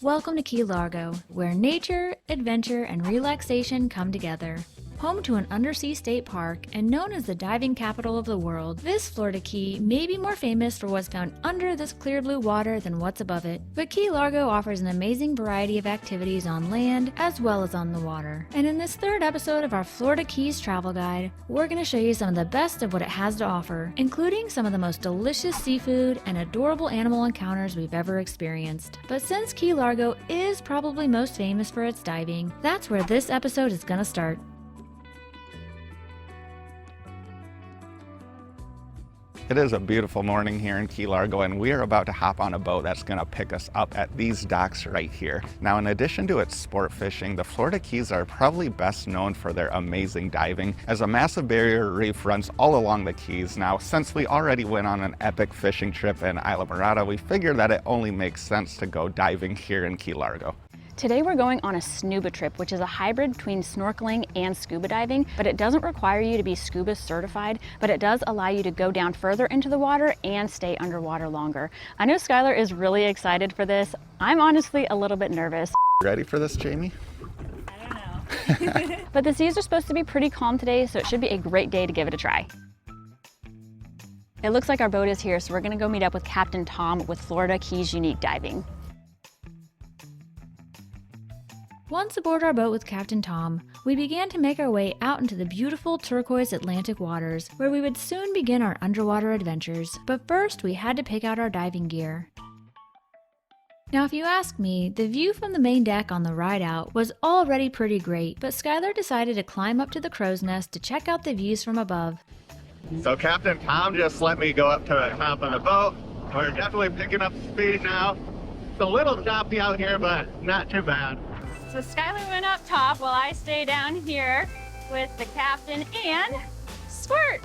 Welcome to Key Largo, where nature, adventure, and relaxation come together. Home to an undersea state park and known as the diving capital of the world, this Florida Key may be more famous for what's found under this clear blue water than what's above it. But Key Largo offers an amazing variety of activities on land as well as on the water. And in this third episode of our Florida Keys travel guide, we're going to show you some of the best of what it has to offer, including some of the most delicious seafood and adorable animal encounters we've ever experienced. But since Key Largo is probably most famous for its diving, that's where this episode is going to start. It is a beautiful morning here in Key Largo, and we are about to hop on a boat that's going to pick us up at these docks right here. Now, in addition to its sport fishing, the Florida Keys are probably best known for their amazing diving, as a massive barrier reef runs all along the Keys. Now, since we already went on an epic fishing trip in Isla Mirada, we figured that it only makes sense to go diving here in Key Largo. Today we're going on a Snuba trip, which is a hybrid between snorkeling and scuba diving, but it doesn't require you to be scuba certified, but it does allow you to go down further into the water and stay underwater longer. I know Skylar is really excited for this. I'm honestly a little bit nervous. Ready for this, Jamie? I don't know. But the seas are supposed to be pretty calm today, so it should be a great day to give it a try. It looks like our boat is here, so we're gonna go meet up with Captain Tom with Florida Keys Unique Diving. Once aboard our boat with Captain Tom, we began to make our way out into the beautiful turquoise Atlantic waters, where we would soon begin our underwater adventures. But first, we had to pick out our diving gear. Now, if you ask me, the view from the main deck on the ride out was already pretty great, but Skylar decided to climb up to the crow's nest to check out the views from above. So Captain Tom just let me go up to the top of the boat. We're definitely picking up speed now. It's a little choppy out here, but not too bad. So Skylar went up top while I stay down here with the captain and Squirt.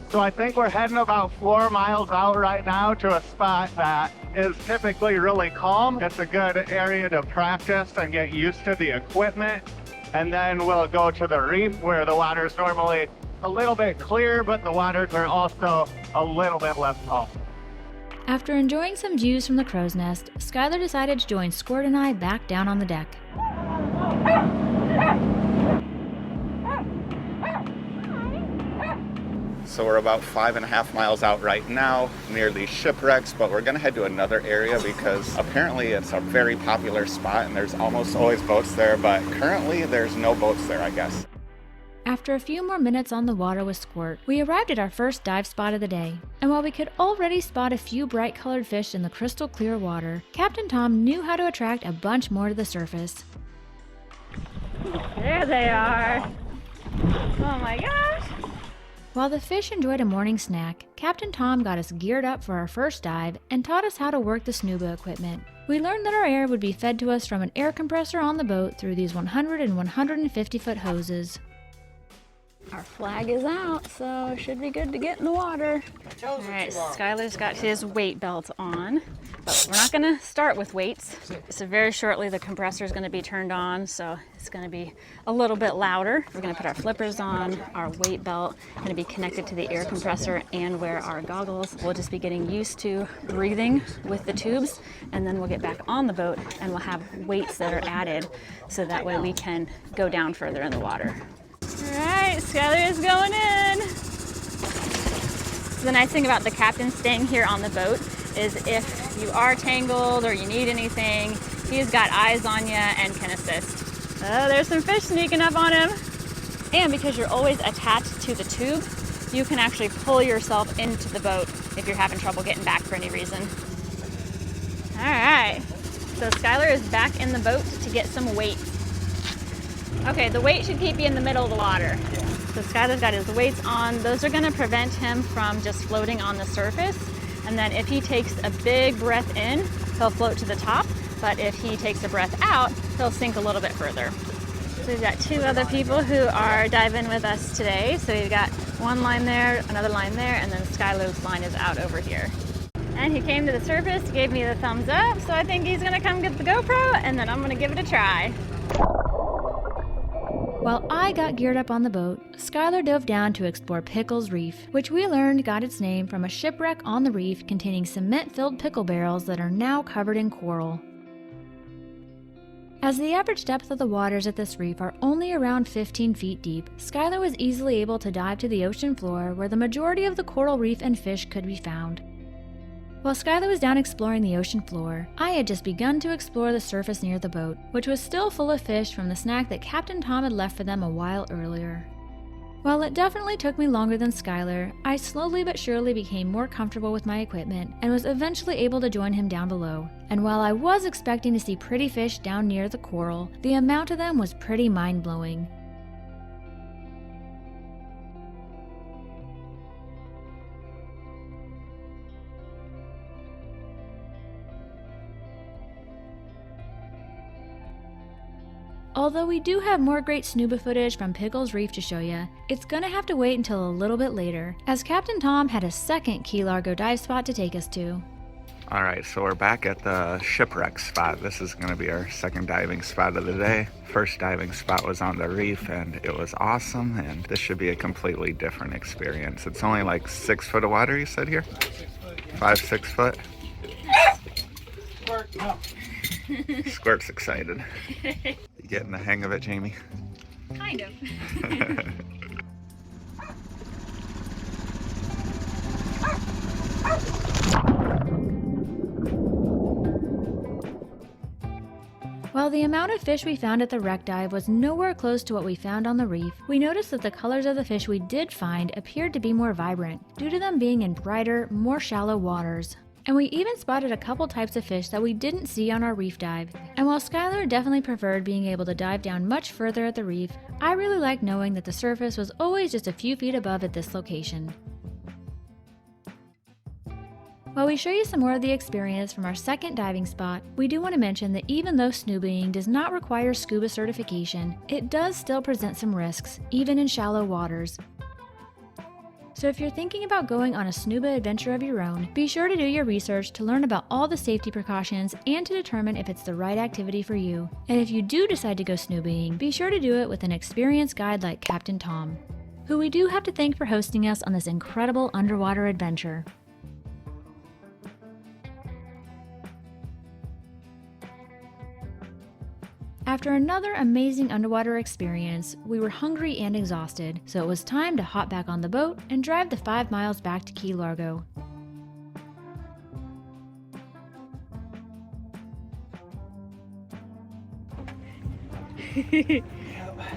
So I think we're heading about 4 miles out right now to a spot that is typically really calm. It's a good area to practice and get used to the equipment. And then we'll go to the reef where the water is normally a little bit clear, but the waters are also a little bit less calm. After enjoying some views from the crow's nest, Skylar decided to join Squirt and I back down on the deck. So we're about 5.5 miles out right now near these shipwrecks, but we're gonna head to another area because apparently it's a very popular spot and there's almost always boats there, but currently there's no boats there, I guess. After a few more minutes on the water with Squirt, we arrived at our first dive spot of the day. And while we could already spot a few bright colored fish in the crystal clear water, Captain Tom knew how to attract a bunch more to the surface. There they are. Oh my gosh. While the fish enjoyed a morning snack, Captain Tom got us geared up for our first dive and taught us how to work the Snuba equipment. We learned that our air would be fed to us from an air compressor on the boat through these 100 and 150-foot hoses. Our flag is out, so it should be good to get in the water. All right, Skylar's got his weight belt on, but we're not gonna start with weights. So very shortly the compressor is gonna be turned on, so it's gonna be a little bit louder. We're gonna put our flippers on, our weight belt, gonna be connected to the air compressor and wear our goggles. We'll just be getting used to breathing with the tubes, and then we'll get back on the boat and we'll have weights that are added so that way we can go down further in the water. All right, Skylar is going in. The nice thing about the captain staying here on the boat is if you are tangled or you need anything, he's got eyes on you and can assist. Oh, there's some fish sneaking up on him. And because you're always attached to the tube, you can actually pull yourself into the boat if you're having trouble getting back for any reason. All right, so Skylar is back in the boat to get some weight. Okay, the weight should keep you in the middle of the water. So Skylar's got his weights on. Those are gonna prevent him from just floating on the surface. And then if he takes a big breath in, he'll float to the top. But if he takes a breath out, he'll sink a little bit further. So we've got 2 other people who are diving with us today. So we've got one line there, another line there, and then Skylar's line is out over here. And he came to the surface, gave me the thumbs up. So I think he's gonna come get the GoPro and then I'm gonna give it a try. While I got geared up on the boat, Skylar dove down to explore Pickles Reef, which we learned got its name from a shipwreck on the reef containing cement-filled pickle barrels that are now covered in coral. As the average depth of the waters at this reef are only around 15 feet deep, Skylar was easily able to dive to the ocean floor where the majority of the coral reef and fish could be found. While Skylar was down exploring the ocean floor, I had just begun to explore the surface near the boat, which was still full of fish from the snack that Captain Tom had left for them a while earlier. While it definitely took me longer than Skylar, I slowly but surely became more comfortable with my equipment and was eventually able to join him down below. And while I was expecting to see pretty fish down near the coral, the amount of them was pretty mind-blowing. Although we do have more great Snuba footage from Pickles Reef to show you, it's gonna have to wait until a little bit later, as Captain Tom had a second Key Largo dive spot to take us to. All right, so we're back at the shipwreck spot. This is gonna be our second diving spot of the day. First diving spot was on the reef and it was awesome, and this should be a completely different experience. It's only like 6 foot of water, you said here? 5, 6 foot? Squirt, no. Squirt's excited. You getting the hang of it, Jamie? Kind of. While the amount of fish we found at the wreck dive was nowhere close to what we found on the reef, we noticed that the colors of the fish we did find appeared to be more vibrant, due to them being in brighter, more shallow waters. And we even spotted a couple types of fish that we didn't see on our reef dive. And while Skylar definitely preferred being able to dive down much further at the reef, I really liked knowing that the surface was always just a few feet above at this location. While we show you some more of the experience from our second diving spot, we do want to mention that even though snubaing does not require scuba certification, it does still present some risks, even in shallow waters. So if you're thinking about going on a Snuba adventure of your own, be sure to do your research to learn about all the safety precautions and to determine if it's the right activity for you. And if you do decide to go snubaing, be sure to do it with an experienced guide like Captain Tom, who we do have to thank for hosting us on this incredible underwater adventure. After another amazing underwater experience, we were hungry and exhausted, so it was time to hop back on the boat and drive the 5 miles back to Key Largo.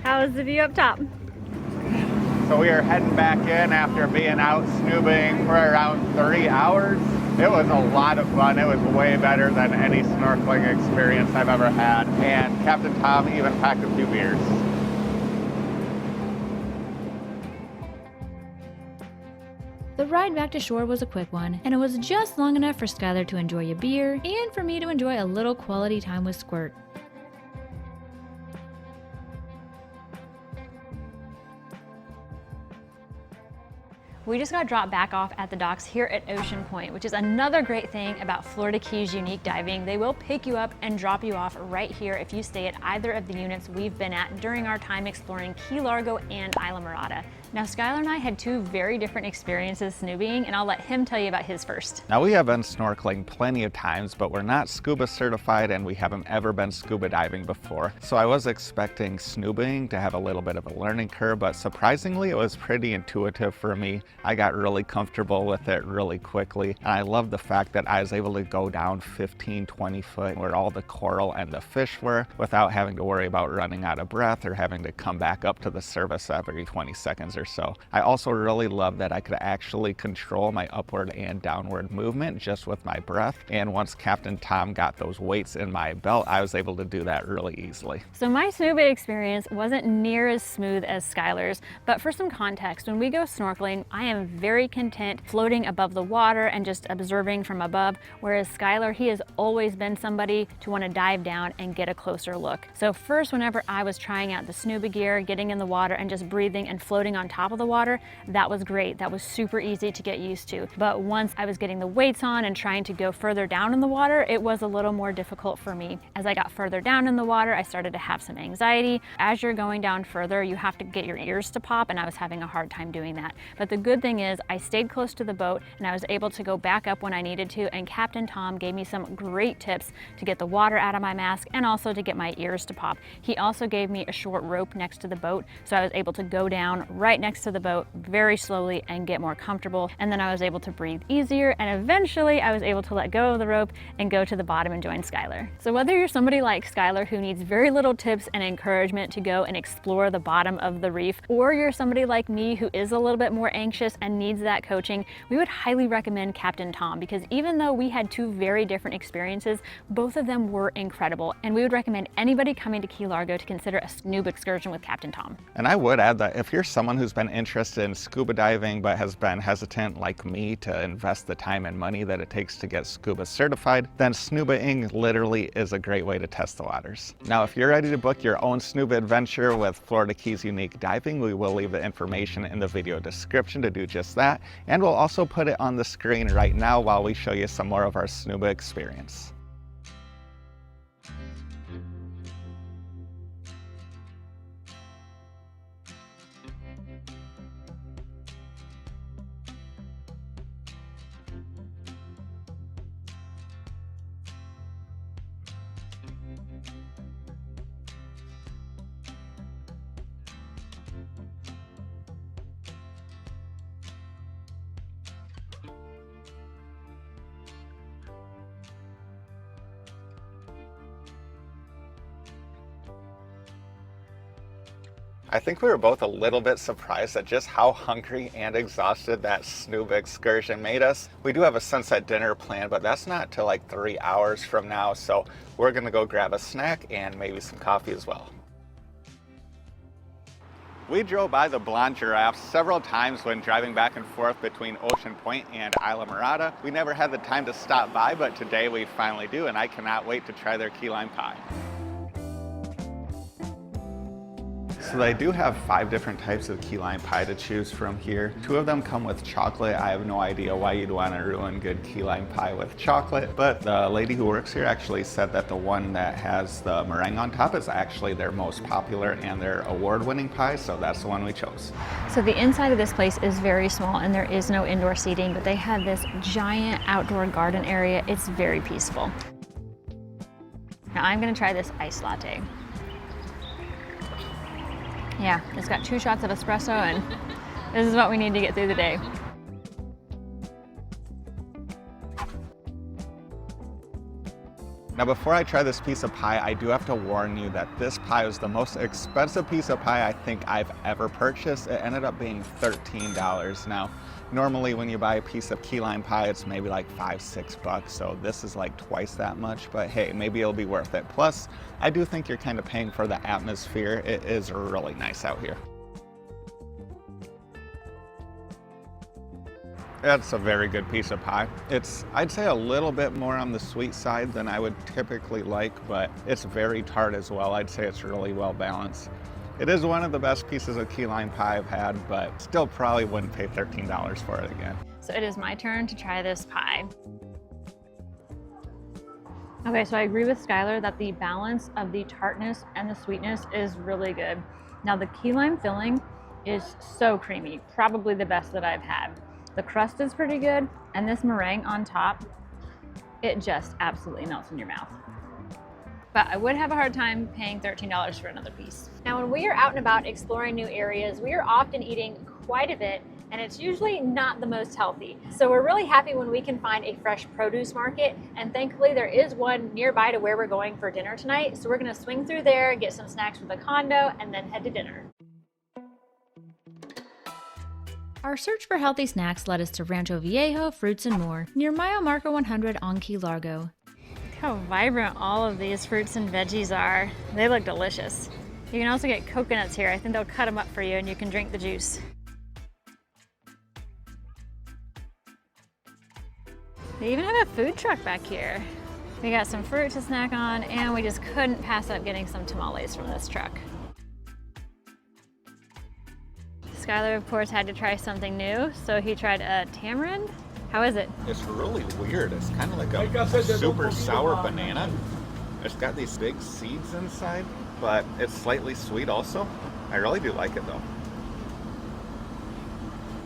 How was the view up top? So we are heading back in after being out snubaing for around 3 hours. It was a lot of fun. It was way better than any snorkeling experience I've ever had. And Captain Tom even packed a few beers. The ride back to shore was a quick one, and it was just long enough for Skylar to enjoy a beer and for me to enjoy a little quality time with Squirt. We just got dropped back off at the docks here at Ocean Point, which is another great thing about Florida Keys unique diving. They will pick you up and drop you off right here if you stay at either of the units we've been at during our time exploring Key Largo and Isla Mirada. Now, Skylar and I had 2 very different experiences snubaing, and I'll let him tell you about his first. Now, we have been snorkeling plenty of times, but we're not scuba certified and we haven't ever been scuba diving before. So I was expecting snubaing to have a little bit of a learning curve, but surprisingly, it was pretty intuitive for me. I got really comfortable with it really quickly, and I love the fact that I was able to go down 15, 20 foot where all the coral and the fish were without having to worry about running out of breath or having to come back up to the surface every 20 seconds or so. I also really love that I could actually control my upward and downward movement just with my breath, and once Captain Tom got those weights in my belt, I was able to do that really easily. So my snuba experience wasn't near as smooth as Skylar's, but for some context, when we go snorkeling, I am very content floating above the water and just observing from above, whereas Skylar, he has always been somebody to want to dive down and get a closer look. So first, whenever I was trying out the snuba gear, getting in the water and just breathing and floating on top of the water, that was great. That was super easy to get used to. But once I was getting the weights on and trying to go further down in the water, it was a little more difficult for me. As I got further down in the water, I started to have some anxiety. As you're going down further, you have to get your ears to pop, and I was having a hard time doing that. But the good good thing is I stayed close to the boat and I was able to go back up when I needed to, and Captain Tom gave me some great tips to get the water out of my mask and also to get my ears to pop. He also gave me a short rope next to the boat, so I was able to go down right next to the boat very slowly and get more comfortable, and then I was able to breathe easier, and eventually I was able to let go of the rope and go to the bottom and join Skylar. So whether you're somebody like Skylar who needs very little tips and encouragement to go and explore the bottom of the reef, or you're somebody like me who is a little bit more anxious and needs that coaching, we would highly recommend Captain Tom, because even though we had two very different experiences, both of them were incredible, and we would recommend anybody coming to Key Largo to consider a Snuba excursion with Captain Tom. And I would add that if you're someone who's been interested in scuba diving but has been hesitant like me to invest the time and money that it takes to get scuba certified, then Snuba-ing literally is a great way to test the waters. Now, if you're ready to book your own Snuba adventure with Florida Keys unique diving, we will leave the information in the video description to do just that, and we'll also put it on the screen right now while we show you some more of our Snuba experience. I think we were both a little bit surprised at just how hungry and exhausted that Snuba excursion made us. We do have a sunset dinner planned, but that's not till like 3 hours from now, so we're gonna go grab a snack and maybe some coffee as well. We drove by the Blonde Giraffe several times when driving back and forth between Ocean Point and Isla Mirada. We never had the time to stop by, but today we finally do, and I cannot wait to try their key lime pie. So they do have 5 different types of key lime pie to choose from here. 2 of them come with chocolate. I have no idea why you'd want to ruin good key lime pie with chocolate, but the lady who works here actually said that the one that has the meringue on top is actually their most popular and their award-winning pie, so that's the one we chose. So the inside of this place is very small and there is no indoor seating, but they have this giant outdoor garden area. It's very peaceful. Now I'm gonna try this iced latte. Yeah, it's got 2 shots of espresso, and this is what we need to get through the day. Now before I try this piece of pie, I do have to warn you that this pie was the most expensive piece of pie I think I've ever purchased. It ended up being $13. Now, normally when you buy a piece of key lime pie, it's maybe like $5–6, so this is like twice that much, but hey, maybe it'll be worth it. Plus, I do think you're kind of paying for the atmosphere. It is really nice out here. That's a very good piece of pie. It's, I'd say, a little bit more on the sweet side than I would typically like, but it's very tart as well. I'd say it's really well balanced. It is one of the best pieces of key lime pie I've had, but still probably wouldn't pay $13 for it again. So it is my turn to try this pie. Okay, so I agree with Skylar that the balance of the tartness and the sweetness is really good. Now the key lime filling is so creamy, probably the best that I've had. The crust is pretty good, and this meringue on top, it just absolutely melts in your mouth. But I would have a hard time paying $13 for another piece. Now, when we are out and about exploring new areas, we are often eating quite a bit, and it's usually not the most healthy. So we're really happy when we can find a fresh produce market, and thankfully there is one nearby to where we're going for dinner tonight. So we're gonna swing through there, get some snacks for the condo, and then head to dinner. Our search for healthy snacks led us to Rancho Viejo Fruits and More, near Mile Marker 100 on Key Largo. Look how vibrant all of these fruits and veggies are. They look delicious. You can also get coconuts here. I think they'll cut them up for you and you can drink the juice. They even have a food truck back here. We got some fruit to snack on, and we just couldn't pass up getting some tamales from this truck. Skylar, of course, had to try something new, so he tried a tamarind. How is it? It's really weird. It's kind of like a super sour banana. It's got these big seeds inside, but it's slightly sweet also. I really do like it though.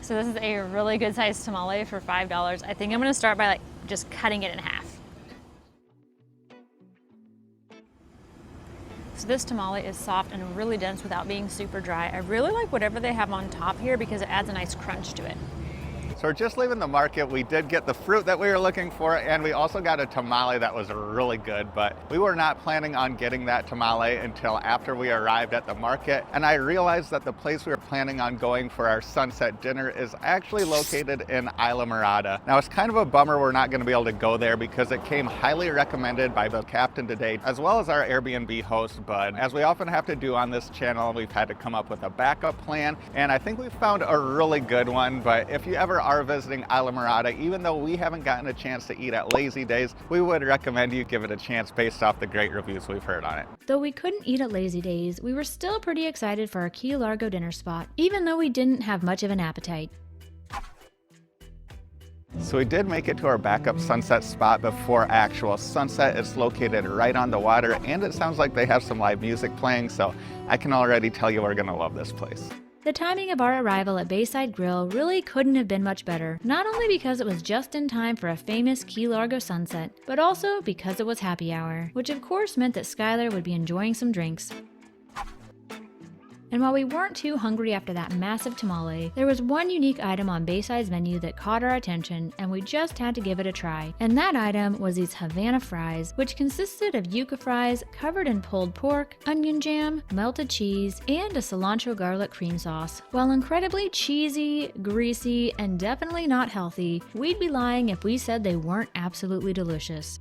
So this is a really good sized tamale for $5. I think I'm gonna start by like just cutting it in half. So this tamale is soft and really dense without being super dry. I really like whatever they have on top here because it adds a nice crunch to it. So we're just leaving the market. We did get the fruit that we were looking for, and we also got a tamale that was really good, but we were not planning on getting that tamale until after we arrived at the market. And I realized that the place we were planning on going for our sunset dinner is actually located in Isla Morada. Now it's kind of a bummer we're not gonna be able to go there because it came highly recommended by the captain today, as well as our Airbnb host, Bud. As we often have to do on this channel, we've had to come up with a backup plan, and I think we found a really good one. But if you ever are visiting Isla Morada, even though we haven't gotten a chance to eat at Lazy Days, we would recommend you give it a chance based off the great reviews we've heard on it. Though we couldn't eat at Lazy Days, we were still pretty excited for our Key Largo dinner spot, even though we didn't have much of an appetite. So we did make it to our backup sunset spot before actual sunset. It's located right on the water, and it sounds like they have some live music playing, so I can already tell you we're gonna love this place. The timing of our arrival at Bayside Grill really couldn't have been much better, not only because it was just in time for a famous Key Largo sunset, but also because it was happy hour, which of course meant that Skylar would be enjoying some drinks. And while we weren't too hungry after that massive tamale, there was one unique item on Bayside's menu that caught our attention, and we just had to give it a try. And that item was these Havana fries, which consisted of yuca fries covered in pulled pork, onion jam, melted cheese, and a cilantro garlic cream sauce. While incredibly cheesy, greasy, and definitely not healthy, we'd be lying if we said they weren't absolutely delicious.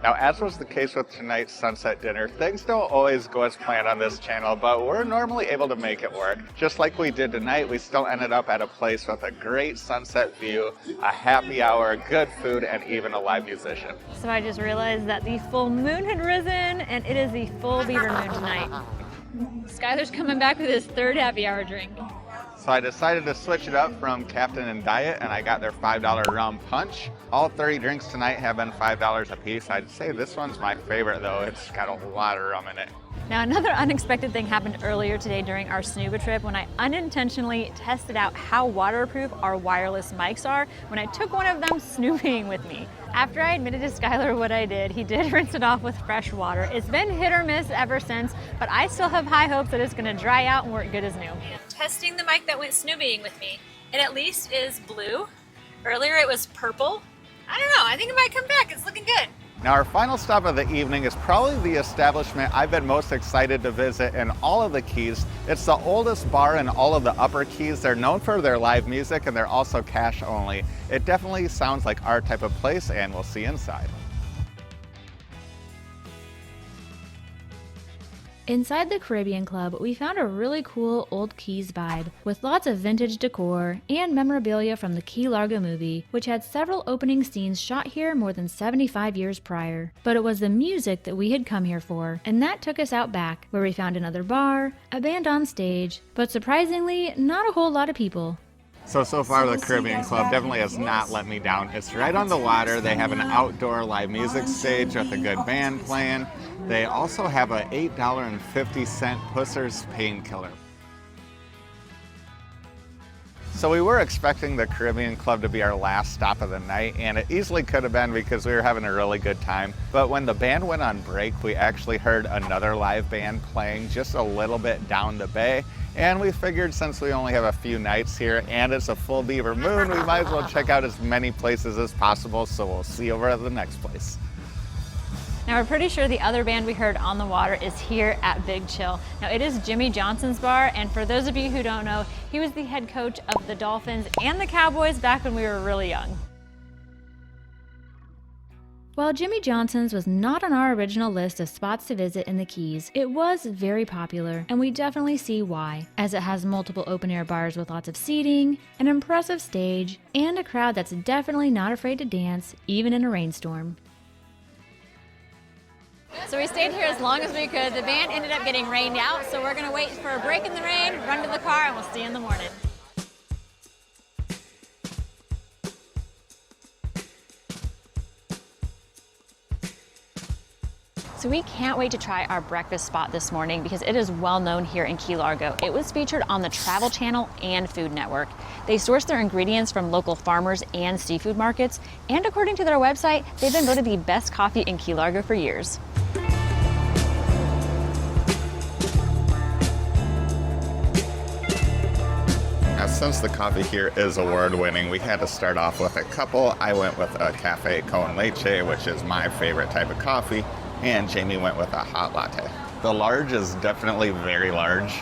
Now, as was the case with tonight's sunset dinner, things don't always go as planned on this channel, but we're normally able to make it work. Just like we did tonight, we still ended up at a place with a great sunset view, a happy hour, good food, and even a live musician. So I just realized that the full moon had risen and it is the full beaver moon tonight. Skylar's coming back with his third happy hour drink. So I decided to switch it up from Captain and Diet, and I got their $5 rum punch. All 30 drinks tonight have been $5 a piece. I'd say this one's my favorite though. It's got a lot of rum in it. Now, another unexpected thing happened earlier today during our Snuba trip when I unintentionally tested out how waterproof our wireless mics are when I took one of them snooping with me. After I admitted to Skylar what I did, he did rinse it off with fresh water. It's been hit or miss ever since, but I still have high hopes that it's gonna dry out and work good as new. Testing the mic that went snooping with me. It at least is blue. Earlier it was purple. I don't know, I think it might come back. It's looking good. Now, our final stop of the evening is probably the establishment I've been most excited to visit in all of the Keys. It's the oldest bar in all of the Upper Keys. They're known for their live music, and they're also cash only. It definitely sounds like our type of place, and we'll see inside. Inside the Caribbean Club, we found a really cool old Keys vibe, with lots of vintage decor and memorabilia from the Key Largo movie, which had several opening scenes shot here more than 75 years prior. But it was the music that we had come here for, and that took us out back, where we found another bar, a band on stage, but surprisingly, not a whole lot of people. So far the Caribbean Club definitely has not let me down. It's right on the water. They have an outdoor live music stage with a good band playing. They also have a $8.50 Pusser's Painkiller. So we were expecting the Caribbean Club to be our last stop of the night, and it easily could have been because we were having a really good time. But when the band went on break, we actually heard another live band playing just a little bit down the bay. And we figured since we only have a few nights here and it's a full beaver moon, we might as well check out as many places as possible. So we'll see you over at the next place. Now we're pretty sure the other band we heard on the water is here at Big Chill. Now it is Jimmy Johnson's bar, and for those of you who don't know, he was the head coach of the Dolphins and the Cowboys back when we were really young. While Jimmy Johnson's was not on our original list of spots to visit in the Keys, it was very popular, and we definitely see why, as it has multiple open-air bars with lots of seating, an impressive stage, and a crowd that's definitely not afraid to dance, even in a rainstorm. So we stayed here as long as we could. The band ended up getting rained out, so we're gonna wait for a break in the rain, run to the car, and we'll see you in the morning. So we can't wait to try our breakfast spot this morning because it is well known here in Key Largo. It was featured on the Travel Channel and Food Network. They source their ingredients from local farmers and seafood markets, and according to their website, they've been voted the best coffee in Key Largo for years. Now, since the coffee here is award-winning, we had to start off with a couple. I went with a cafe con leche, which is my favorite type of coffee, and Jamie went with a hot latte. The large is definitely very large.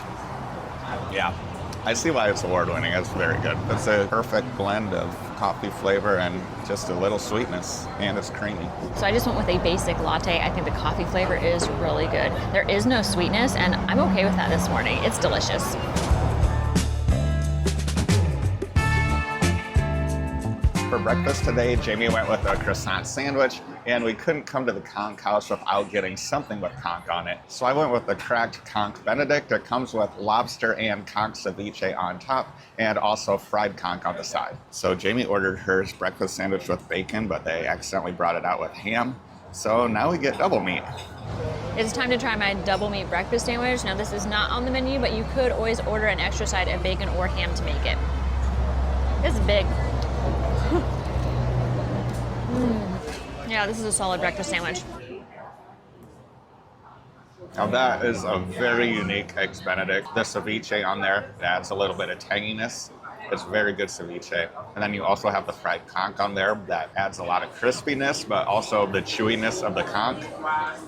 Yeah, I see why it's award-winning. It's very good. It's a perfect blend of coffee flavor and just a little sweetness, and it's creamy. So I just went with a basic latte. I think the coffee flavor is really good. There is no sweetness, and I'm okay with that this morning. It's delicious. For breakfast today, Jamie went with a croissant sandwich, and we couldn't come to the conch house without getting something with conch on it. So I went with the cracked conch benedict. It comes with lobster and conch ceviche on top, and also fried conch on the side. So Jamie ordered hers breakfast sandwich with bacon, but they accidentally brought it out with ham. So now we get double meat. It's time to try my double meat breakfast sandwich. Now this is not on the menu, but you could always order an extra side of bacon or ham to make it. It's big. Yeah, this is a solid breakfast sandwich. Now that is a very unique Eggs Benedict. The ceviche on there adds a little bit of tanginess. It's very good ceviche. And then you also have the fried conch on there that adds a lot of crispiness, but also the chewiness of the conch.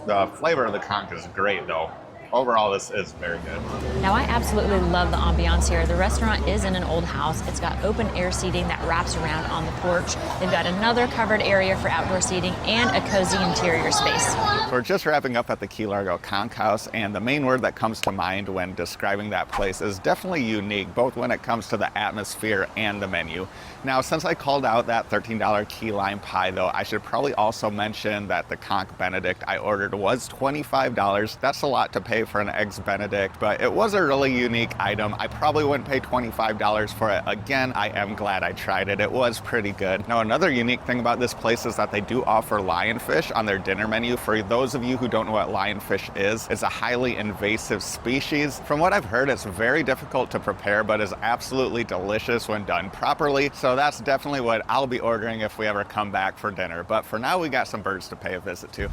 The flavor of the conch is great though. Overall, this is very good. Now, I absolutely love the ambiance here. The restaurant is in an old house. It's got open air seating that wraps around on the porch. They've got another covered area for outdoor seating and a cozy interior space. So we're just wrapping up at the Key Largo Conch House, and the main word that comes to mind when describing that place is definitely unique, both when it comes to the atmosphere and the menu. Now, since I called out that $13 key lime pie, though, I should probably also mention that the conch benedict I ordered was $25. That's a lot to pay for an Eggs Benedict, but it was a really unique item. I probably wouldn't pay $25 for it. Again, I am glad I tried it. It was pretty good. Now, another unique thing about this place is that they do offer lionfish on their dinner menu. For those of you who don't know what lionfish is, it's a highly invasive species. From what I've heard, it's very difficult to prepare, but is absolutely delicious when done properly. So that's definitely what I'll be ordering if we ever come back for dinner. But for now, we got some birds to pay a visit to.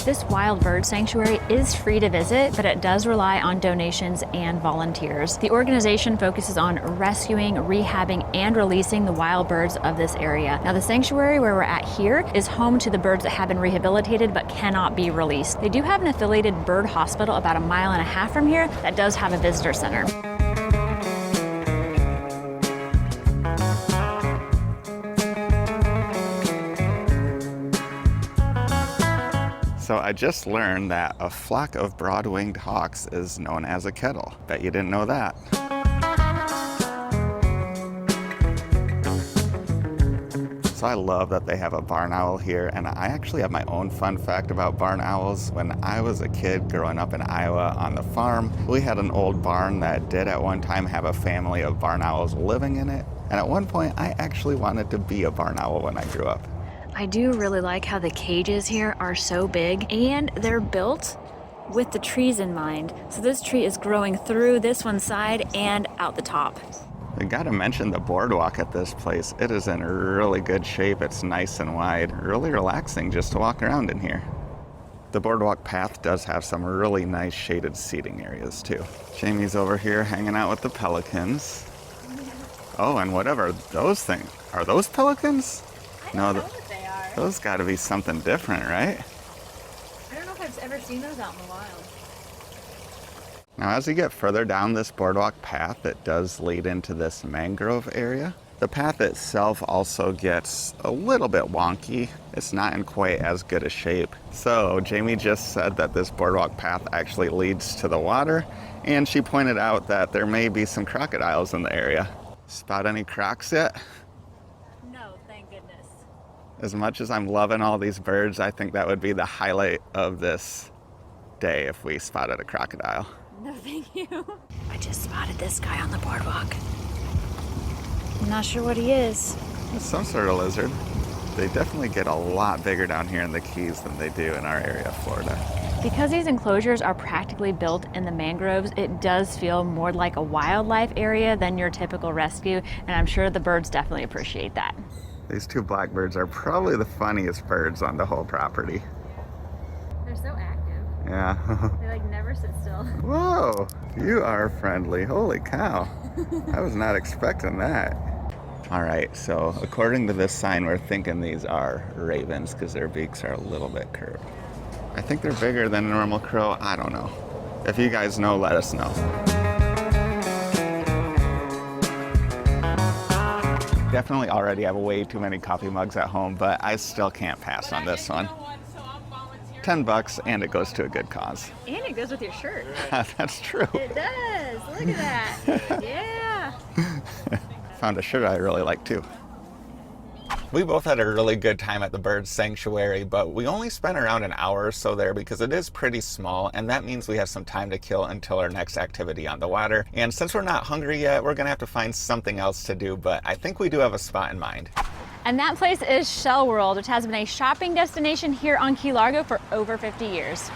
This wild bird sanctuary is free to visit, but it does rely on donations and volunteers. The organization focuses on rescuing, rehabbing, and releasing the wild birds of this area. Now, the sanctuary where we're at here is home to the birds that have been rehabilitated but cannot be released. They do have an affiliated bird hospital about 1.5 miles from here that does have a visitor center. So I just learned that a flock of broad-winged hawks is known as a kettle. Bet you didn't know that. So I love that they have a barn owl here, and I actually have my own fun fact about barn owls. When I was a kid growing up in Iowa on the farm, we had an old barn that did at one time have a family of barn owls living in it. And at one point, I actually wanted to be a barn owl when I grew up. I do really like how the cages here are so big, and they're built with the trees in mind. So this tree is growing through this one side and out the top. I gotta mention the boardwalk at this place. It is in really good shape. It's nice and wide, really relaxing just to walk around in here. The boardwalk path does have some really nice shaded seating areas too. Jamie's over here hanging out with the pelicans. Oh, and whatever those things, are those pelicans? No, those gotta be something different, right? I don't know if I've ever seen those out in the wild. Now, as you get further down this boardwalk path, it does lead into this mangrove area. The path itself also gets a little bit wonky. It's not in quite as good a shape. So Jamie just said that this boardwalk path actually leads to the water, and she pointed out that there may be some crocodiles in the area. Spot any crocs yet? No, thank goodness. As much as I'm loving all these birds, I think that would be the highlight of this day if we spotted a crocodile. No, thank you. I just spotted this guy on the boardwalk. I'm not sure what he is. It's some sort of lizard. They definitely get a lot bigger down here in the Keys than they do in our area of Florida. Because these enclosures are practically built in the mangroves, it does feel more like a wildlife area than your typical rescue, and I'm sure the birds definitely appreciate that. These two blackbirds are probably the funniest birds on the whole property. They're so active. Yeah. They like never sit still. Whoa, you are friendly. Holy cow. I was not expecting that. All right, so according to this sign, we're thinking these are ravens because their beaks are a little bit curved. I think they're bigger than a normal crow. I don't know. If you guys know, let us know. Definitely already have way too many coffee mugs at home, but I still can't pass on this one. $10 and it goes to a good cause. And it goes with your shirt. That's true. It does. Look at that. Yeah. Found a shirt I really like too. We both had a really good time at the bird sanctuary, but we only spent around an hour or so there because it is pretty small, and that means we have some time to kill until our next activity on the water. And since we're not hungry yet, we're gonna have to find something else to do, but I think we do have a spot in mind. And that place is Shell World, which has been a shopping destination here on Key Largo for over 50 years.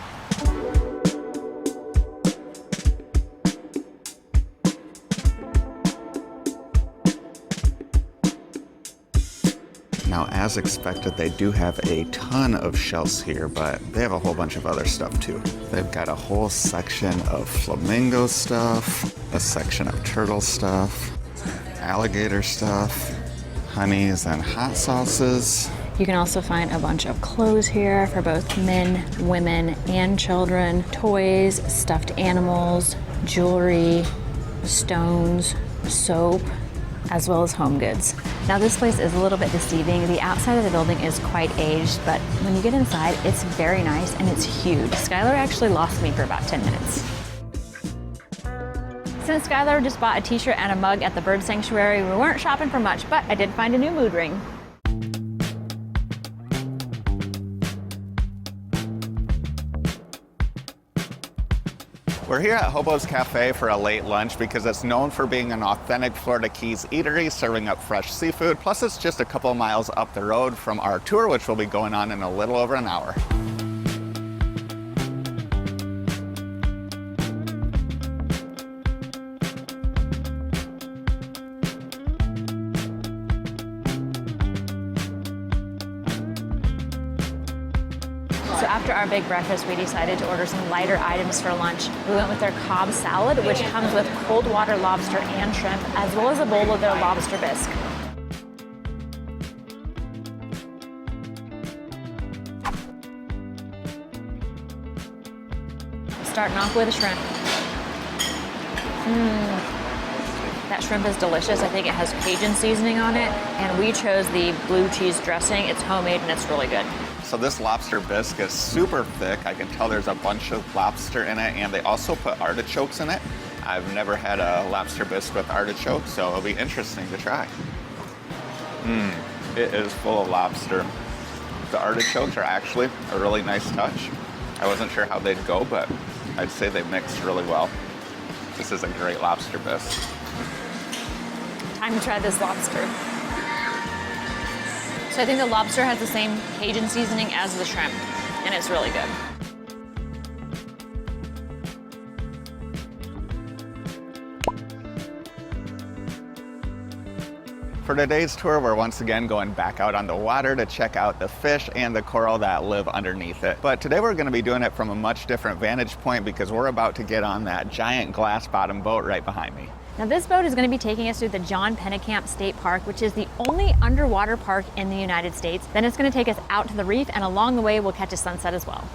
Now, as expected, they do have a ton of shells here, but they have a whole bunch of other stuff too. They've got a whole section of flamingo stuff, a section of turtle stuff, alligator stuff, honeys and hot sauces. You can also find a bunch of clothes here for both men, women, and children, toys, stuffed animals, jewelry, stones, soap, as well as home goods. Now this place is a little bit deceiving. The outside of the building is quite aged, but when you get inside, it's very nice and it's huge. Skylar actually lost me for about 10 minutes. Since Skylar just bought a t-shirt and a mug at the bird sanctuary, we weren't shopping for much, but I did find a new mood ring. We're here at Hobo's Cafe for a late lunch because it's known for being an authentic Florida Keys eatery serving up fresh seafood. Plus it's just a couple miles up the road from our tour, which will be going on in a little over an hour. So after our big breakfast, we decided to order some lighter items for lunch. We went with their Cobb salad, which comes with cold water lobster and shrimp, as well as a bowl of their lobster bisque. Starting off with a shrimp. That shrimp is delicious. I think it has Cajun seasoning on it, and we chose the blue cheese dressing. It's homemade and it's really good. So this lobster bisque is super thick. I can tell there's a bunch of lobster in it, and they also put artichokes in it. I've never had a lobster bisque with artichokes, so it'll be interesting to try. It is full of lobster. The artichokes are actually a really nice touch. I wasn't sure how they'd go, but I'd say they mixed really well. This is a great lobster bisque. Time to try this lobster. So I think the lobster has the same Cajun seasoning as the shrimp, and it's really good. For today's tour, we're once again going back out on the water to check out the fish and the coral that live underneath it. But today we're gonna be doing it from a much different vantage point because we're about to get on that giant glass bottom boat right behind me. Now this boat is going to be taking us through the John Pennekamp State Park, which is the only underwater park in the United States. Then it's going to take us out to the reef, and along the way we'll catch a sunset as well.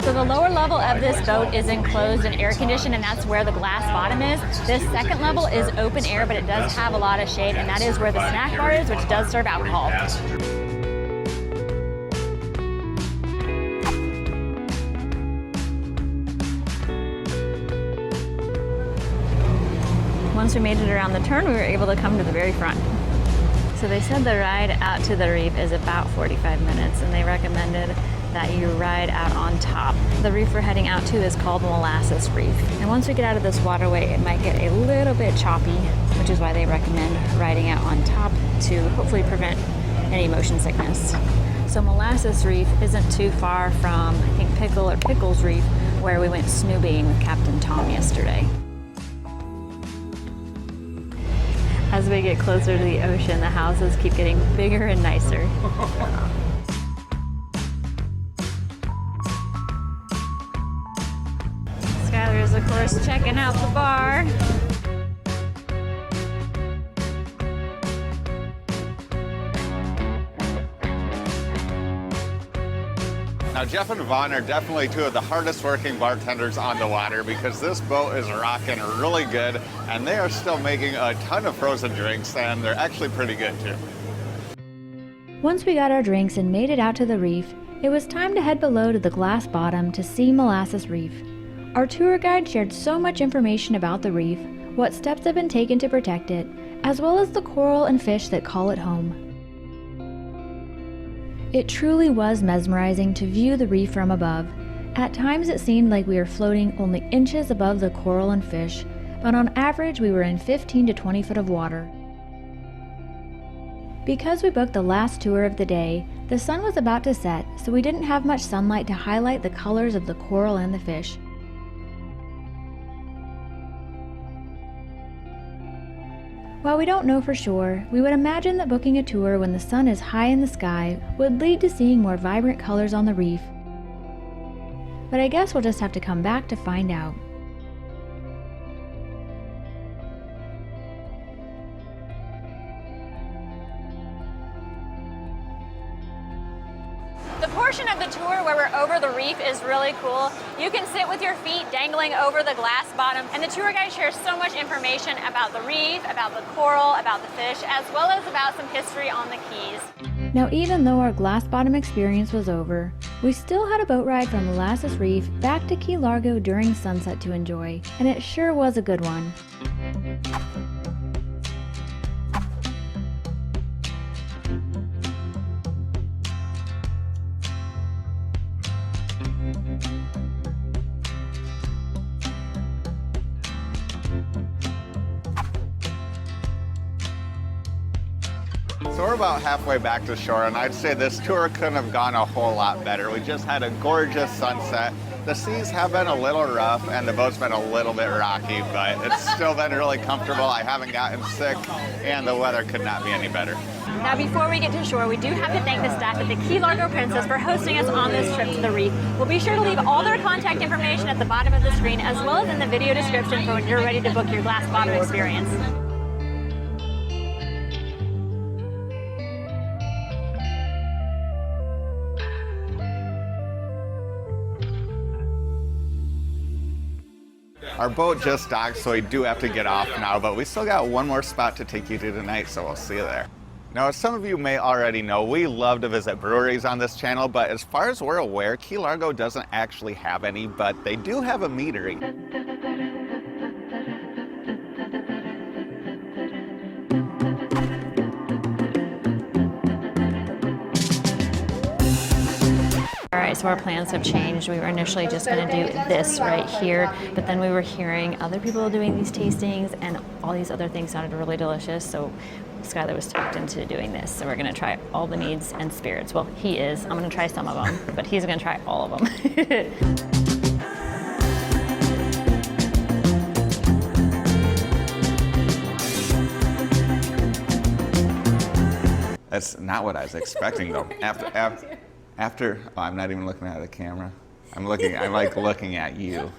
So the lower level of this boat is enclosed and air conditioned, and that's where the glass bottom is. This second level is open air, but it does have a lot of shade, and that is where the snack bar is, which does serve alcohol. once we made it around the turn, we were able to come to the very front. So they said the ride out to the reef is about 45 minutes, and they recommended that you ride out on top. The reef we're heading out to is called Molasses Reef. And once we get out of this waterway, it might get a little bit choppy, which is why they recommend riding out on top to hopefully prevent any motion sickness. So Molasses Reef isn't too far from, I think, Pickle or Pickles Reef, where we went snoobing with Captain Tom yesterday. As we get closer to the ocean, the houses keep getting bigger and nicer. Skylar is, of course, checking out the bar. Now, Jeff and Vaughn are definitely two of the hardest working bartenders on the water because this boat is rocking really good and they are still making a ton of frozen drinks and they're actually pretty good too. Once we got our drinks and made it out to the reef, it was time to head below to the glass bottom to see Molasses Reef. Our tour guide shared so much information about the reef, what steps have been taken to protect it, as well as the coral and fish that call it home. It truly was mesmerizing to view the reef from above. At times it seemed like we were floating only inches above the coral and fish, but on average we were in 15 to 20 foot of water. Because we booked the last tour of the day, the sun was about to set, so we didn't have much sunlight to highlight the colors of the coral and the fish. While we don't know for sure, we would imagine that booking a tour when the sun is high in the sky would lead to seeing more vibrant colors on the reef. But I guess we'll just have to come back to find out. The portion of the tour where we're over the reef is really cool. You can sit with your feet dangling over the glass bottom, and the tour guide shares so much information about the reef, about the coral, about the fish, as well as about some history on the Keys. Now, even though our glass bottom experience was over, we still had a boat ride from Molasses Reef back to Key Largo during sunset to enjoy, and it sure was a good one. So we're about halfway back to shore, and I'd say this tour couldn't have gone a whole lot better. We just had a gorgeous sunset. The seas have been a little rough, and the boat's been a little bit rocky, but it's still been really comfortable. I haven't gotten sick, and the weather could not be any better. Now, before we get to shore, we do have to thank the staff at the Key Largo Princess for hosting us on this trip to the reef. We'll be sure to leave all their contact information at the bottom of the screen, as well as in the video description for when you're ready to book your glass bottom experience. Our boat just docked, so we do have to get off now, but we still got one more spot to take you to tonight, so we'll see you there. Now, as some of you may already know, we love to visit breweries on this channel, but as far as we're aware, Key Largo doesn't actually have any, but they do have a meadery. Alright, so our plans have changed. We were initially just going to do this right here, but then we were hearing other people doing these tastings and all these other things sounded really delicious, so Skylar was talked into doing this. So we're going to try all the meads and spirits. Well, he is. I'm going to try some of them, but he's going to try all of them. That's not what I was expecting, though. After, oh, I'm not even looking at the camera. I'm like looking at you.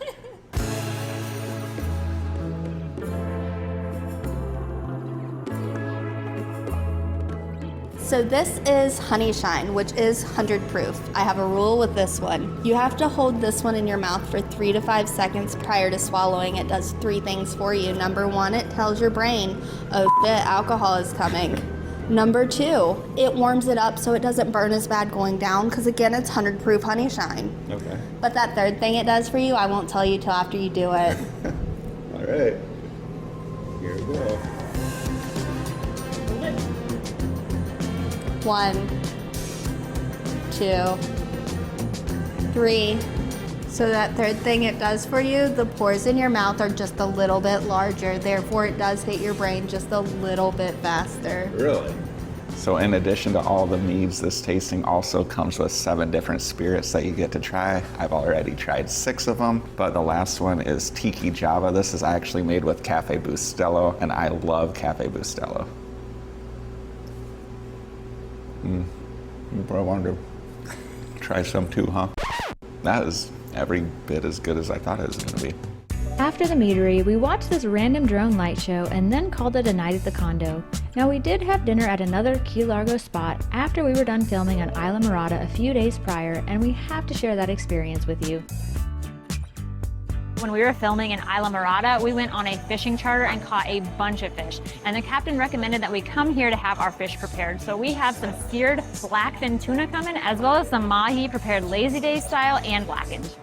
So this is Honey Shine, which is 100 proof. I have a rule with this one. You have to hold this one in your mouth for 3 to 5 seconds prior to swallowing. It does 3 things for you. Number 1, it tells your brain, oh shit, alcohol is coming. Number 2, it warms it up so it doesn't burn as bad going down, because again, it's 100 proof Honey Shine. Okay. But that third thing it does for you, I won't tell you till after you do it. All right. Here we go. 1, 2, 3. So that third thing it does for you, the pores in your mouth are just a little bit larger. Therefore, it does hit your brain just a little bit faster. Really? So in addition to all the meads, this tasting also comes with 7 different spirits that you get to try. I've already tried 6 of them, but the last one is Tiki Java. This is actually made with Cafe Bustelo, and I love Cafe Bustelo. You probably wanted to try some too, huh? That is every bit as good as I thought it was going to be. After the meadery, we watched this random drone light show and then called it a night at the condo. Now, we did have dinner at another Key Largo spot after we were done filming on Isla Morada a few days prior, and we have to share that experience with you. When we were filming in Isla Morada, we went on a fishing charter and caught a bunch of fish. And the captain recommended that we come here to have our fish prepared. So we have some seared blackfin tuna coming, as well as some mahi prepared lazy day style and blackened.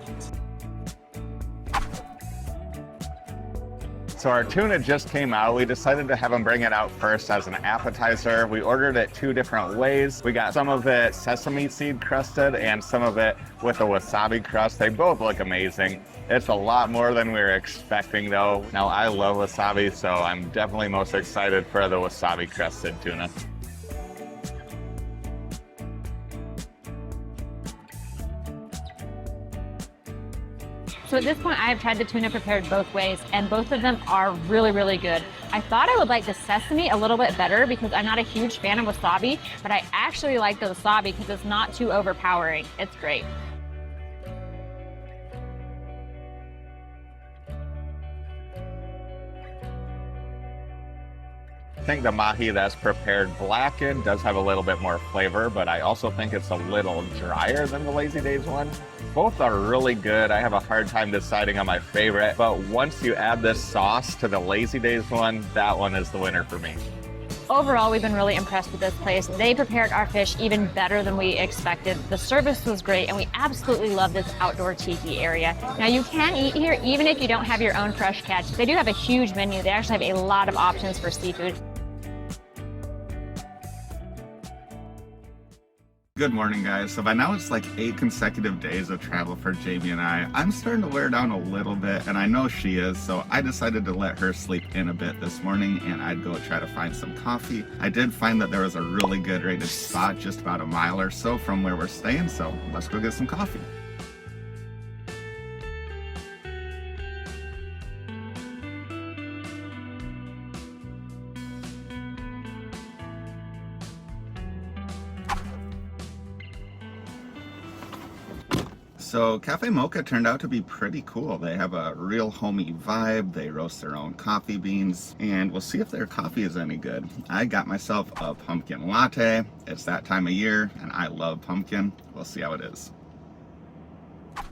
So our tuna just came out. We decided to have them bring it out first as an appetizer. We ordered it 2 different ways. We got some of it sesame seed crusted and some of it with a wasabi crust. They both look amazing. It's a lot more than we were expecting though. Now I love wasabi, so I'm definitely most excited for the wasabi crusted tuna. So at this point, I have tried the tuna prepared both ways, and both of them are really, really good. I thought I would like the sesame a little bit better because I'm not a huge fan of wasabi, but I actually like the wasabi because it's not too overpowering. It's great. I think the mahi that's prepared blackened does have a little bit more flavor, but I also think it's a little drier than the Lazy Days one. Both are really good. I have a hard time deciding on my favorite, but once you add this sauce to the Lazy Days one, that one is the winner for me. Overall, we've been really impressed with this place. They prepared our fish even better than we expected. The service was great, and we absolutely love this outdoor tiki area. Now, you can eat here even if you don't have your own fresh catch. They do have a huge menu. They actually have a lot of options for seafood. Good morning, guys. So by now it's like 8 consecutive days of travel for Jamie and I. I'm starting to wear down a little bit, and I know she is, so I decided to let her sleep in a bit this morning, and I'd go try to find some coffee. I did find that there was a really good rated spot just about a mile or so from where we're staying, so let's go get some coffee. So Cafe Mocha turned out to be pretty cool. They have a real homey vibe. They roast their own coffee beans, and we'll see if their coffee is any good. I got myself a pumpkin latte. It's that time of year, and I love pumpkin. We'll see how it is.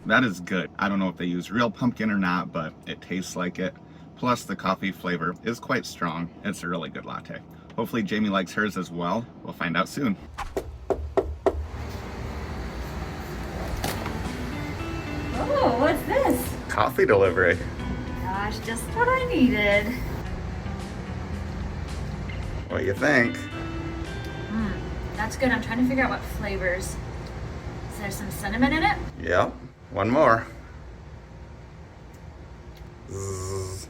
That is good. I don't know if they use real pumpkin or not, but it tastes like it. Plus the coffee flavor is quite strong. It's a really good latte. Hopefully Jamie likes hers as well. We'll find out soon. Oh, what's this? Coffee delivery. Gosh, just what I needed. What do you think? That's good. I'm trying to figure out what flavors. Is there some cinnamon in it? Yep. One more. Zzz.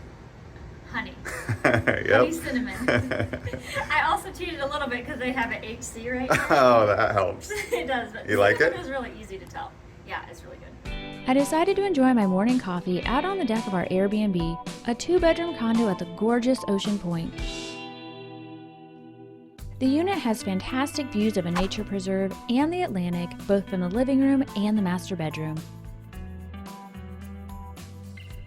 Honey. Yep. Honey cinnamon. I also cheated a little bit because they have an HC right now. Oh, that helps. It does. But You like it? It was really easy to tell. Yeah, it's really good. I decided to enjoy my morning coffee out on the deck of our Airbnb, a 2-bedroom condo at the gorgeous Ocean Point. The unit has fantastic views of a nature preserve and the Atlantic, both from the living room and the master bedroom.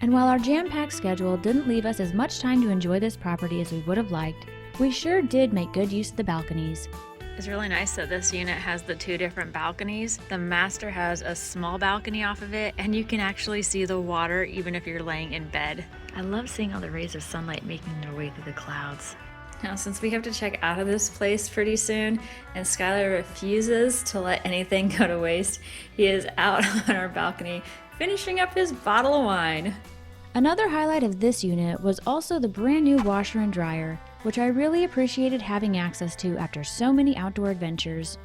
And while our jam-packed schedule didn't leave us as much time to enjoy this property as we would have liked, we sure did make good use of the balconies. It's really nice that this unit has the 2 different balconies. The master has a small balcony off of it, and you can actually see the water even if you're laying in bed. I love seeing all the rays of sunlight making their way through the clouds. Now, since we have to check out of this place pretty soon, and Skylar refuses to let anything go to waste, he is out on our balcony finishing up his bottle of wine. Another highlight of this unit was also the brand new washer and dryer, which I really appreciated having access to after so many outdoor adventures.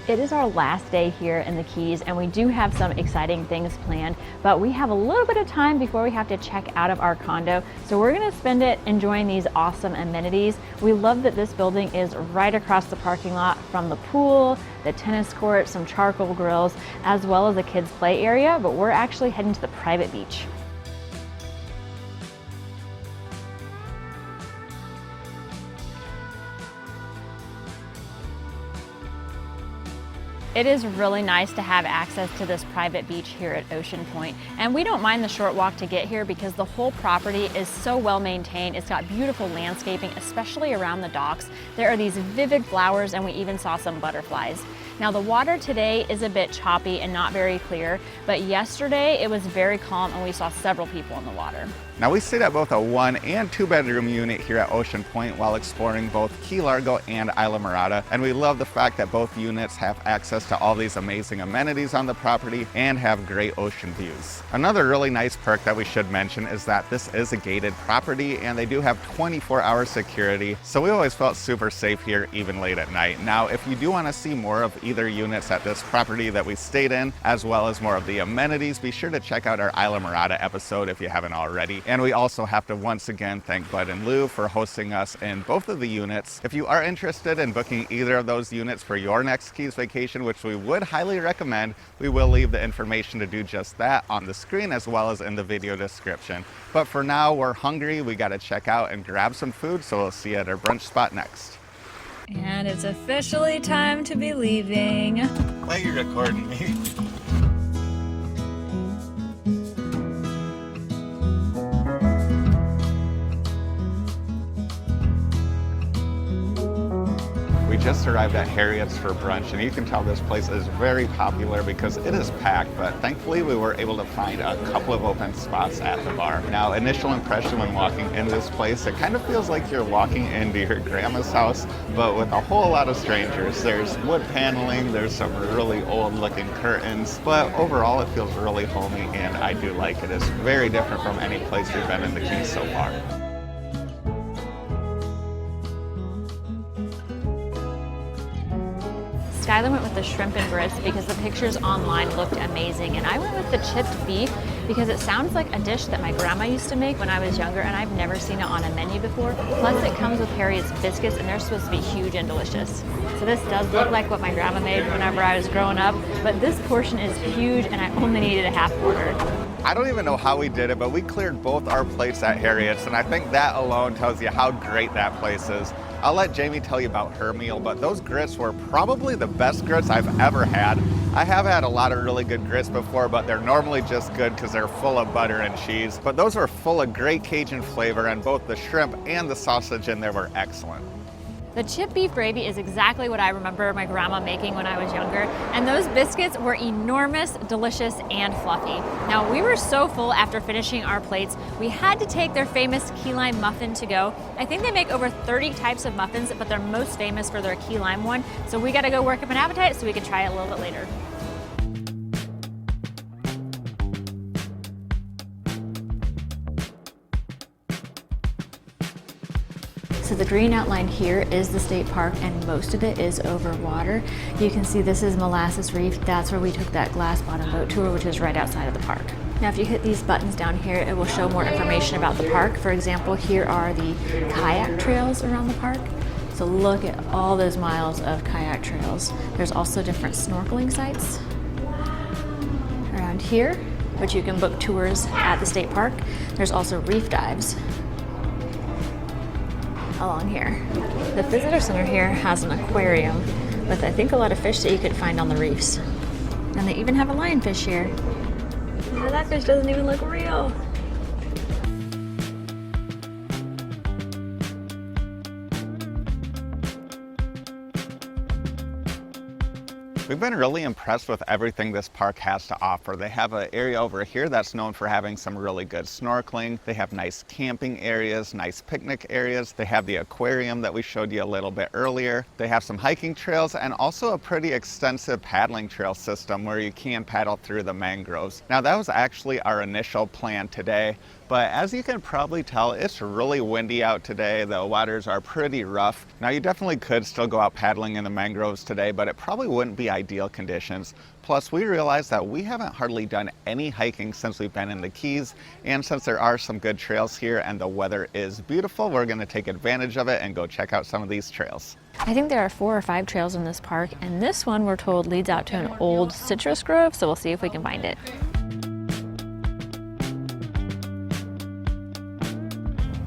It is our last day here in the Keys, and we do have some exciting things planned, but we have a little bit of time before we have to check out of our condo. So we're gonna spend it enjoying these awesome amenities. We love that this building is right across the parking lot from the pool, the tennis court, some charcoal grills, as well as a kids play area, but we're actually heading to the private beach. It is really nice to have access to this private beach here at Ocean Point. And we don't mind the short walk to get here because the whole property is so well maintained. It's got beautiful landscaping, especially around the docks. There are these vivid flowers, and we even saw some butterflies. Now the water today is a bit choppy and not very clear, but yesterday it was very calm and we saw several people in the water. Now we stayed at both a 1 and 2 bedroom unit here at Ocean Point while exploring both Key Largo and Isla Mirada, and we love the fact that both units have access to all these amazing amenities on the property and have great ocean views. Another really nice perk that we should mention is that this is a gated property and they do have 24-hour security, so we always felt super safe here even late at night. Now if you do want to see more of either units at this property that we stayed in, as well as more of the amenities, be sure to check out our Isla Mirada episode if you haven't already. And we also have to once again thank Bud and Lou for hosting us in both of the units. If you are interested in booking either of those units for your next Keys vacation, which we would highly recommend, we will leave the information to do just that on the screen as well as in the video description. But for now, we're hungry, we gotta check out and grab some food, so we'll see you at our brunch spot next. And it's officially time to be leaving. Why are you recording me? We just arrived at Harriet's for brunch, and you can tell this place is very popular because it is packed, but thankfully we were able to find a couple of open spots at the bar. Now, initial impression when walking into this place, it kind of feels like you're walking into your grandma's house, but with a whole lot of strangers. There's wood paneling, there's some really old looking curtains, but overall it feels really homey, and I do like it. It's very different from any place we've been in the Keys so far. Skylar went with the shrimp and grits because the pictures online looked amazing, and I went with the chipped beef because it sounds like a dish that my grandma used to make when I was younger, and I've never seen it on a menu before. Plus it comes with Harriet's biscuits, and they're supposed to be huge and delicious. So this does look like what my grandma made whenever I was growing up, but this portion is huge and I only needed a half quarter. I don't even know how we did it, but we cleared both our plates at Harriet's, and I think that alone tells you how great that place is. I'll let Jamie tell you about her meal, but those grits were probably the best grits I've ever had. I have had a lot of really good grits before, but they're normally just good because they're full of butter and cheese. But those were full of great Cajun flavor, and both the shrimp and the sausage in there were excellent. The chipped beef gravy is exactly what I remember my grandma making when I was younger, and those biscuits were enormous, delicious, and fluffy. Now, we were so full after finishing our plates, we had to take their famous key lime muffin to go. I think they make over 30 types of muffins, but they're most famous for their key lime one, so we gotta go work up an appetite so we can try it a little bit later. So the green outline here is the state park, and most of it is over water. You can see this is Molasses Reef. That's where we took that glass bottom boat tour, which is right outside of the park. Now, if you hit these buttons down here, it will show more information about the park. For example, here are the kayak trails around the park. So look at all those miles of kayak trails. There's also different snorkeling sites around here, which you can book tours at the state park. There's also reef dives along here. The visitor center here has an aquarium with I think a lot of fish that you could find on the reefs. And they even have a lionfish here. Now that fish doesn't even look real. We've been really impressed with everything this park has to offer. They have an area over here that's known for having some really good snorkeling. They have nice camping areas, nice picnic areas. They have the aquarium that we showed you a little bit earlier. They have some hiking trails and also a pretty extensive paddling trail system where you can paddle through the mangroves. Now that was actually our initial plan today, but as you can probably tell, it's really windy out today. The waters are pretty rough. Now you definitely could still go out paddling in the mangroves today, but it probably wouldn't be ideal conditions. Plus, we realized that we haven't hardly done any hiking since we've been in the Keys, and since there are some good trails here and the weather is beautiful, we're gonna take advantage of it and go check out some of these trails. I think there are 4 or 5 trails in this park, and this one we're told leads out to an old citrus grove, so we'll see if we can find it.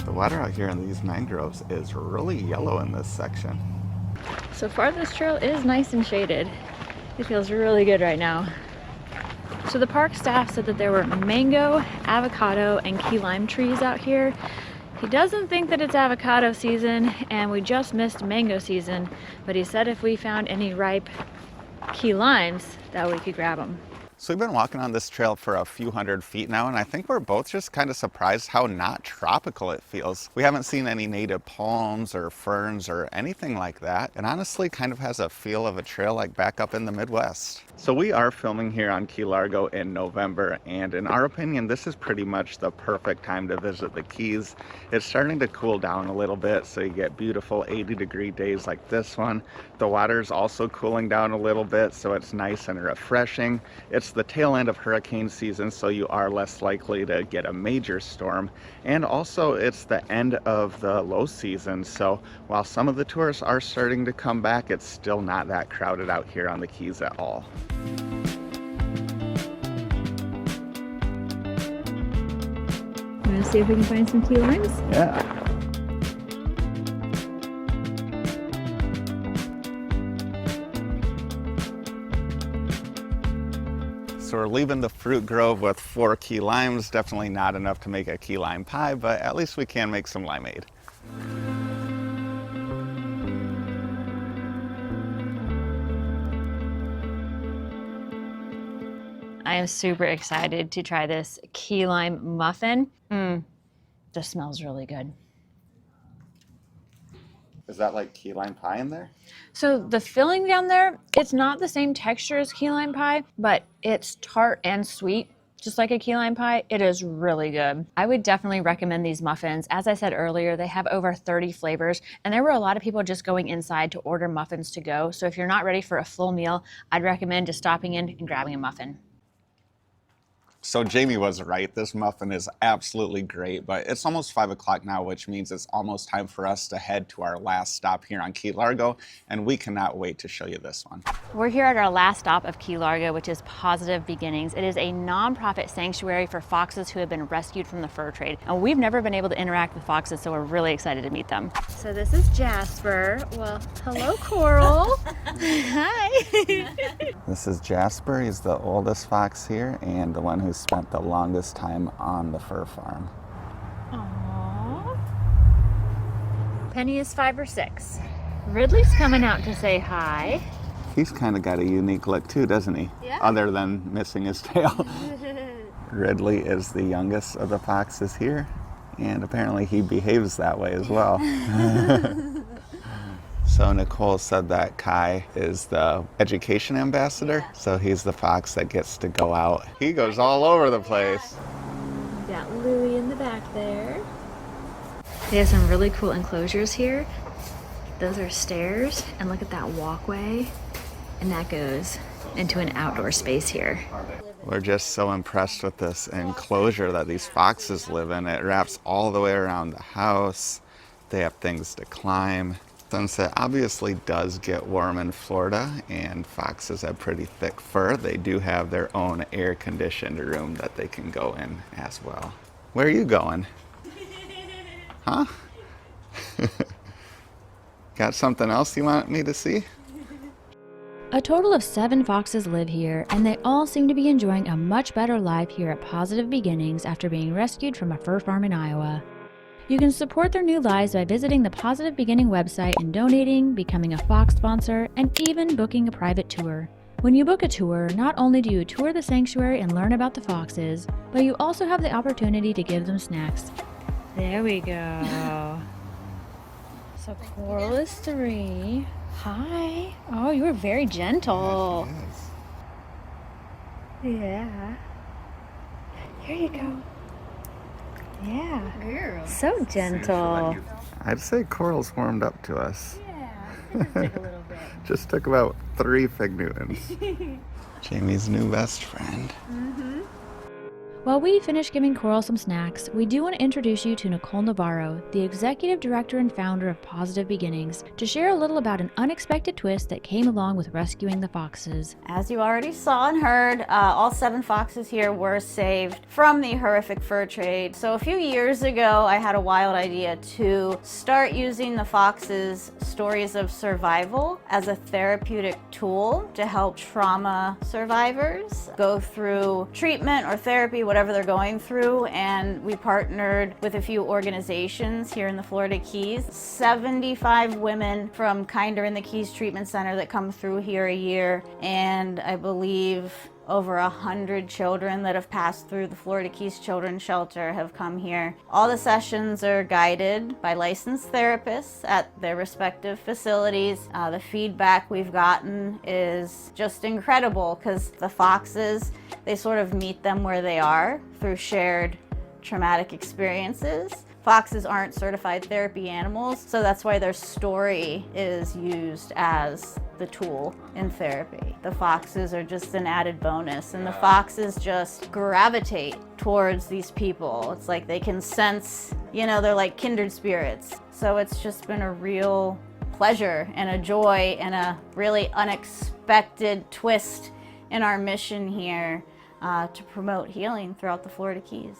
The water out here in these mangroves is really yellow in this section. So far this trail is nice and shaded. It feels really good right now. So the park staff said that there were mango, avocado, and key lime trees out here. He doesn't think that it's avocado season, and we just missed mango season, but he said if we found any ripe key limes that we could grab them. So we've been walking on this trail for a few hundred feet now, and I think we're both just kind of surprised how not tropical it feels. We haven't seen any native palms or ferns or anything like that. It honestly kind of has a feel of a trail like back up in the Midwest. So we are filming here on Key Largo in November, and in our opinion, this is pretty much the perfect time to visit the Keys. It's starting to cool down a little bit, so you get beautiful 80-degree days like this one. The water's also cooling down a little bit, so it's nice and refreshing. It's the tail end of hurricane season, so you are less likely to get a major storm. And also, it's the end of the low season, so while some of the tourists are starting to come back, it's still not that crowded out here on the Keys at all. Want to see if we can find some key limes? Yeah. So we're leaving the fruit grove with 4 key limes. Definitely not enough to make a key lime pie, but at least we can make some limeade. I am super excited to try this key lime muffin. This smells really good. Is that like key lime pie in there? So the filling down there, it's not the same texture as key lime pie, but it's tart and sweet, just like a key lime pie. It is really good. I would definitely recommend these muffins. As I said earlier, they have over 30 flavors, and there were a lot of people just going inside to order muffins to go. So if you're not ready for a full meal, I'd recommend just stopping in and grabbing a muffin. So Jamie was right, this muffin is absolutely great, but it's almost 5 o'clock now, which means it's almost time for us to head to our last stop here on Key Largo, and we cannot wait to show you this one. We're here at our last stop of Key Largo, which is Positive Beginnings. It is a nonprofit sanctuary for foxes who have been rescued from the fur trade, and we've never been able to interact with foxes, so we're really excited to meet them. So this is Jasper. Well, hello, Coral. Hi. This is Jasper, he's the oldest fox here, and the one who spent the longest time on the fur farm. Aww. Penny is 5 or 6. Ridley's coming out to say hi. He's kind of got a unique look too, doesn't he? Yeah. Other than missing his tail. Ridley is the youngest of the foxes here, and apparently he behaves that way as well. So Nicole said that Kai is the education ambassador, so he's the fox that gets to go out. He goes all over the place. Got Louie in the back there. They have some really cool enclosures here. Those are stairs, and look at that walkway, and that goes into an outdoor space here. We're just so impressed with this enclosure that these foxes live in. It wraps all the way around the house. They have things to climb. Since it obviously does get warm in Florida and foxes have pretty thick fur, they do have their own air-conditioned room that they can go in as well. Where are you going? Huh? Got something else you want me to see? A total of 7 foxes live here, and they all seem to be enjoying a much better life here at Positive Beginnings after being rescued from a fur farm in Iowa. You can support their new lives by visiting the Positive Beginning website and donating, becoming a Fox sponsor, and even booking a private tour. When you book a tour, not only do you tour the sanctuary and learn about the foxes, but you also have the opportunity to give them snacks. There we go. So Coral is 3. Hi. Oh, you were very gentle. Yeah. Here you go. Yeah. Girl. So gentle. I'd say Coral's warmed up to us. Yeah, it just took a little bit. Just took about 3 Fig Newtons. Jamie's new best friend. While we finish giving Coral some snacks, we do want to introduce you to Nicole Navarro, the executive director and founder of Positive Beginnings, to share a little about an unexpected twist that came along with rescuing the foxes. As you already saw and heard, all 7 foxes here were saved from the horrific fur trade. So a few years ago, I had a wild idea to start using the foxes' stories of survival as a therapeutic tool to help trauma survivors go through treatment or therapy, whatever they're going through. And we partnered with a few organizations here in the Florida Keys. 75 women from Kinder in the Keys Treatment Center that come through here a year, and I believe over 100 children that have passed through the Florida Keys Children's Shelter have come here. All the sessions are guided by licensed therapists at their respective facilities. The feedback we've gotten is just incredible because the foxes, they sort of meet them where they are through shared traumatic experiences. Foxes aren't certified therapy animals, so that's why their story is used as the tool in therapy. The foxes are just an added bonus, and the foxes just gravitate towards these people. It's like they can sense, they're like kindred spirits. So it's just been a real pleasure and a joy and a really unexpected twist in our mission here to promote healing throughout the Florida Keys.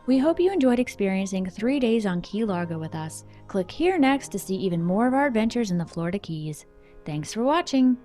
We hope you enjoyed experiencing 3 days on Key Largo with us. Click here next to see even more of our adventures in the Florida Keys. Thanks for watching!